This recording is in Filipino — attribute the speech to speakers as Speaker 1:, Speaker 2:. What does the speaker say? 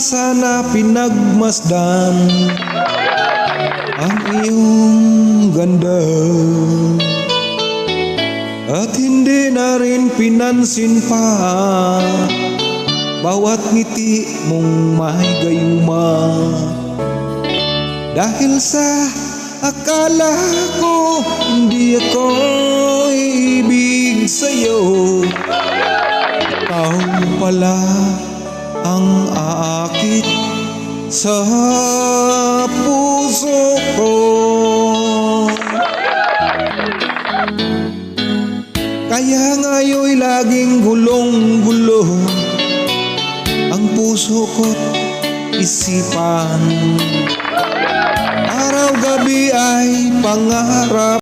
Speaker 1: sana pinagmasdan ang iyong ganda, at hindi na rin pinansin pa bawat ngiti mong may gayuma. Dahil sa akala ko hindi ako ibig sa'yo, ikaw pala ang aakit sa puso ko. Kaya ngayon'y laging gulong-gulo ang puso ko't isipan. Araw-gabi ay pangarap